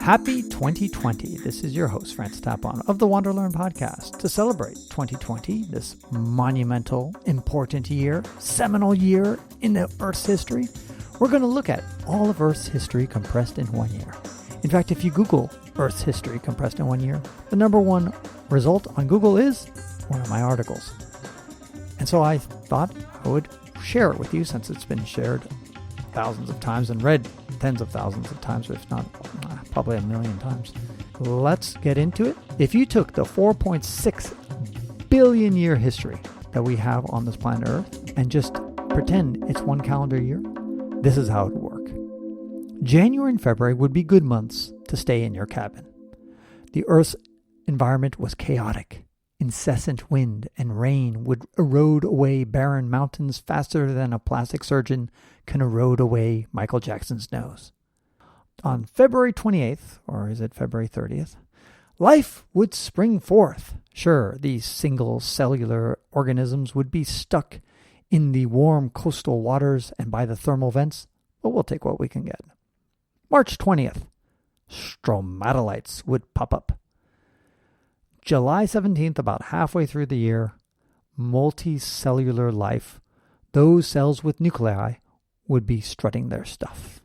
Happy 2020. This is your host, Francis Tapon of the WanderLearn podcast. To celebrate 2020, this monumental, important year, seminal year in the Earth's history, we're going to look at all of Earth's history compressed in 1 year. In fact, if you Google Earth's history compressed in 1 year, the number one result on Google is one of my articles. And so I thought I would share it with you since it's been shared thousands of times and read tens of thousands of times, if not probably 1 million times. Let's get into it. If you took the 4.6 billion year history that we have on this planet Earth and just pretend it's one calendar year, this is how it would work. January and February would be good months to stay in your cabin. The Earth's environment was chaotic. Incessant wind and rain would erode away barren mountains faster than a plastic surgeon can erode away Michael Jackson's nose. On February 28th, or is it February 30th, life would spring forth. Sure, these single cellular organisms would be stuck in the warm coastal waters and by the thermal vents, but we'll take what we can get. March 20th, stromatolites would pop up. July 17th, about halfway through the year, multicellular life, those cells with nuclei, would be strutting their stuff.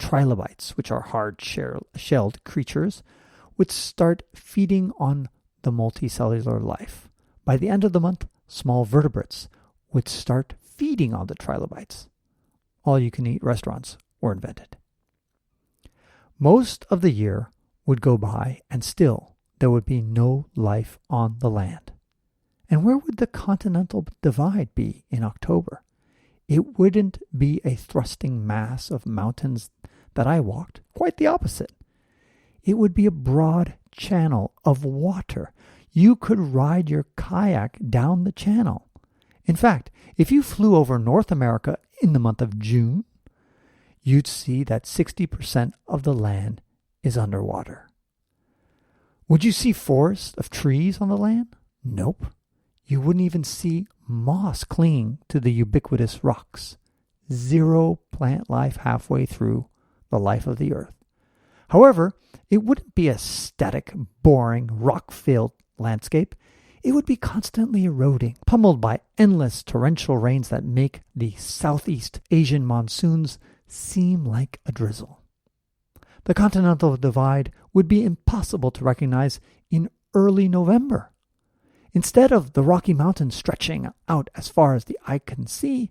Trilobites, which are hard-shelled creatures, would start feeding on the multicellular life. By the end of the month, small vertebrates would start feeding on the trilobites. All-you-can-eat restaurants were invented. Most of the year would go by, and still there would be no life on the land. And where would the Continental Divide be in October? It wouldn't be a thrusting mass of mountains that I walked. Quite the opposite. It would be a broad channel of water. You could ride your kayak down the channel. In fact, if you flew over North America in the month of June, you'd see that 60% of the land is underwater. Would you see forests of trees on the land? Nope. You wouldn't even see moss clinging to the ubiquitous rocks. Zero plant life halfway through the life of the earth. However, it wouldn't be a static, boring, rock-filled landscape. It would be constantly eroding, pummeled by endless torrential rains that make the Southeast Asian monsoons seem like a drizzle. The Continental Divide would be impossible to recognize in early November. Instead of the Rocky Mountains stretching out as far as the eye can see,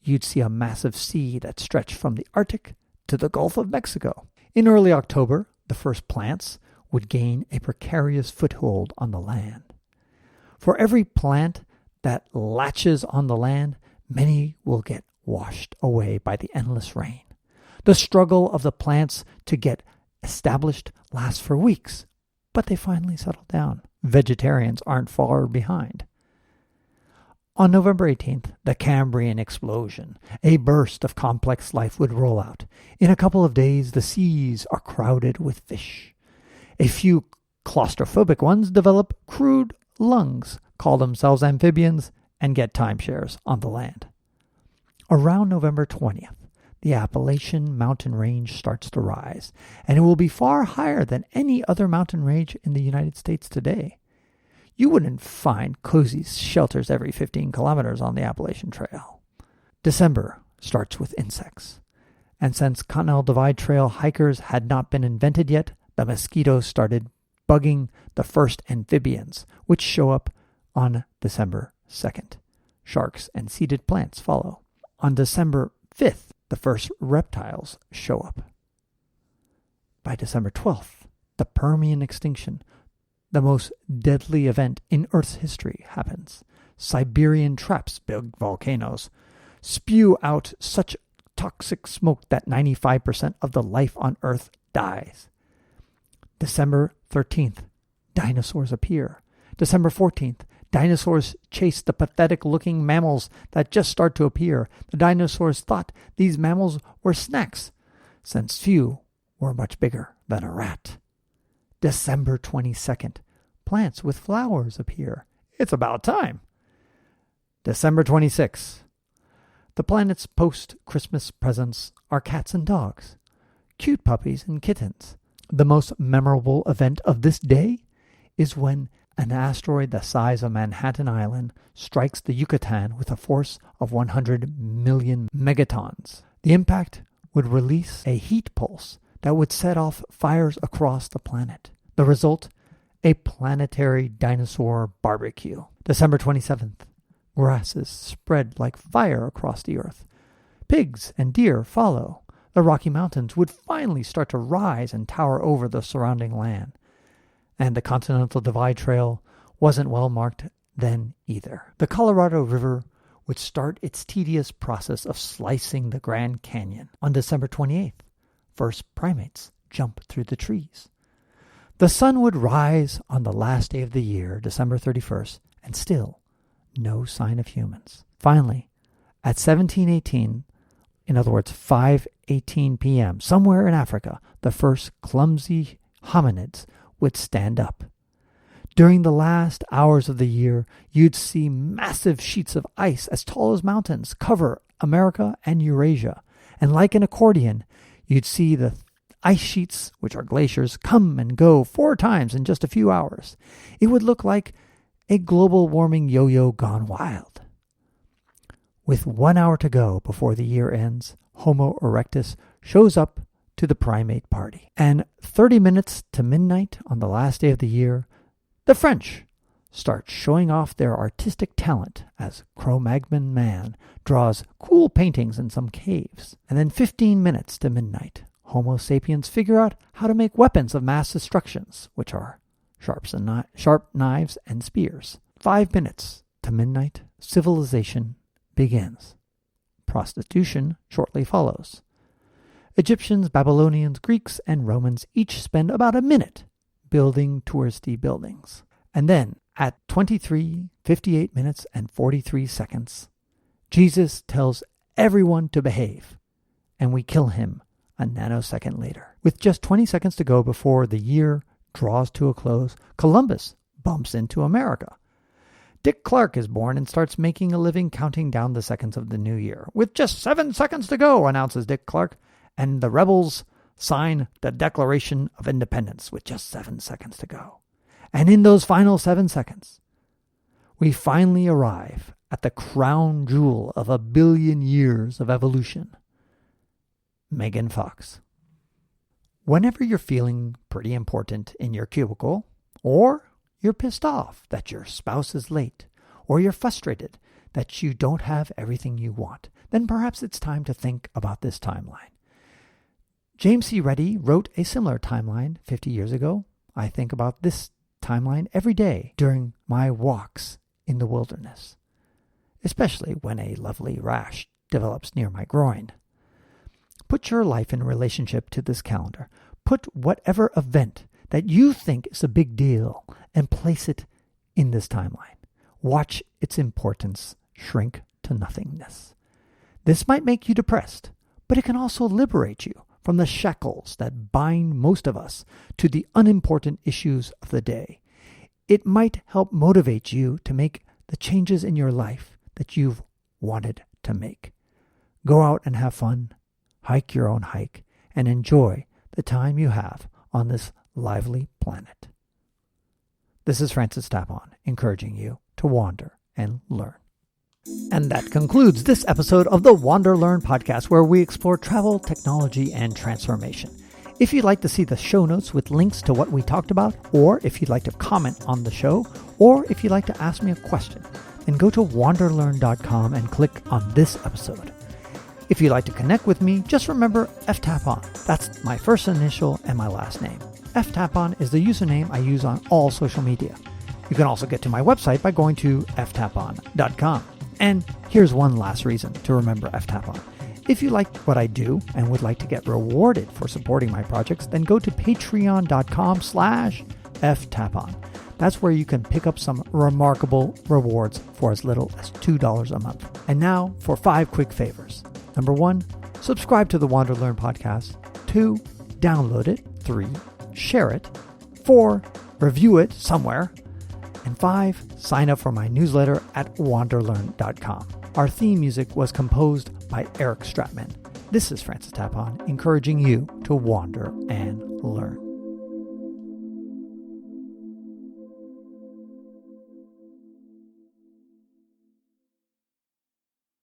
you'd see a massive sea that stretched from the Arctic to the Gulf of Mexico. In early October, the first plants would gain a precarious foothold on the land. For every plant that latches on the land, many will get washed away by the endless rain. The struggle of the plants to get established lasts for weeks, but they finally settle down. Vegetarians aren't far behind. On November 18th, the Cambrian explosion, a burst of complex life would roll out. In a couple of days, the seas are crowded with fish. A few claustrophobic ones develop crude lungs, call themselves amphibians, and get timeshares on the land. Around November 20th, the Appalachian mountain range starts to rise, and it will be far higher than any other mountain range in the United States today. You wouldn't find cozy shelters every 15 kilometers on the Appalachian Trail. December starts with insects, and since Continental-Divide-Trail hikers had not been invented yet, the mosquitoes started bugging the first amphibians, which show up on December 2nd. Sharks and seeded plants follow. On December 5th, the first reptiles show up. By December 12th, the Permian extinction, the most deadly event in Earth's history, happens. Siberian traps, big volcanoes, spew out such toxic smoke that 95% of the life on Earth dies. December 13th, dinosaurs appear. December 14th, dinosaurs chase the pathetic-looking mammals that just start to appear. The dinosaurs thought these mammals were snacks, since few were much bigger than a rat. December 22nd, plants with flowers appear. It's about time. December 26th, the planet's post-Christmas presents are cats and dogs, cute puppies and kittens. The most memorable event of this day is when an asteroid the size of Manhattan Island strikes the Yucatan with a force of 100 million megatons. The impact would release a heat pulse that would set off fires across the planet. The result, a planetary dinosaur barbecue. December 27th, grasses spread like fire across the earth. Pigs and deer follow. The Rocky Mountains would finally start to rise and tower over the surrounding land. And the Continental-Divide-Trail wasn't well marked then either. The Colorado River would start its tedious process of slicing the Grand Canyon. On December 28th, first primates jump through the trees. The sun would rise on the last day of the year, December 31st, and still no sign of humans. Finally, at 1718, in other words, 5:18 p.m., somewhere in Africa, the first clumsy hominids would stand up. During the last hours of the year, you'd see massive sheets of ice as tall as mountains cover America and Eurasia. And like an accordion, you'd see the ice sheets, which are glaciers, come and go 4 times in just a few hours. It would look like a global warming yo-yo gone wild. With 1 hour to go before the year ends, Homo erectus shows up to the primate party. And 30 minutes to midnight on the last day of the year, the French start showing off their artistic talent as Cro-Magnon man draws cool paintings in some caves. And then 15 minutes to midnight, Homo sapiens figure out how to make weapons of mass destructions, which are sharp knives and spears. 5 minutes to midnight, civilization begins. Prostitution shortly follows. Egyptians, Babylonians, Greeks, and Romans each spend about a minute building touristy buildings. And then, at 23:58 minutes and 43 seconds, Jesus tells everyone to behave, and we kill him a nanosecond later. With just 20 seconds to go before the year draws to a close, Columbus bumps into America. Dick Clark is born and starts making a living counting down the seconds of the new year. With just 7 seconds to go, announces Dick Clark, and the rebels sign the Declaration of Independence with just 7 seconds to go. And in those final 7 seconds, we finally arrive at the crown jewel of 1 billion years of evolution. Megan Fox. Whenever you're feeling pretty important in your cubicle, or you're pissed off that your spouse is late, or you're frustrated that you don't have everything you want, then perhaps it's time to think about this timeline. James C. Reddy wrote a similar timeline 50 years ago. I think about this timeline every day during my walks in the wilderness, especially when a lovely rash develops near my groin. Put your life in relationship to this calendar. Put whatever event that you think is a big deal and place it in this timeline. Watch its importance shrink to nothingness. This might make you depressed, but it can also liberate you from the shackles that bind most of us to the unimportant issues of the day. It might help motivate you to make the changes in your life that you've wanted to make. Go out and have fun, hike your own hike, and enjoy the time you have on this lively planet. This is Francis Tapon, encouraging you to wander and learn. And that concludes this episode of the WanderLearn podcast, where we explore travel, technology, and transformation. If you'd like to see the show notes with links to what we talked about, or if you'd like to comment on the show, or if you'd like to ask me a question, then go to WanderLearn.com and click on this episode. If you'd like to connect with me, just remember ftapon. That's my first initial and my last name. ftapon is the username I use on all social media. You can also get to my website by going to ftapon.com. And here's one last reason to remember ftapon. If you like what I do and would like to get rewarded for supporting my projects, then go to patreon.com/ftapon. That's where you can pick up some remarkable rewards for as little as $2 a month. And now for 5 quick favors. Number 1, subscribe to the WanderLearn podcast. 2, download it. 3, share it. 4, review it somewhere. And 5, sign up for my newsletter at WanderLearn.com. Our theme music was composed by Eric Stratman. This is Francis Tapon, encouraging you to wander and learn.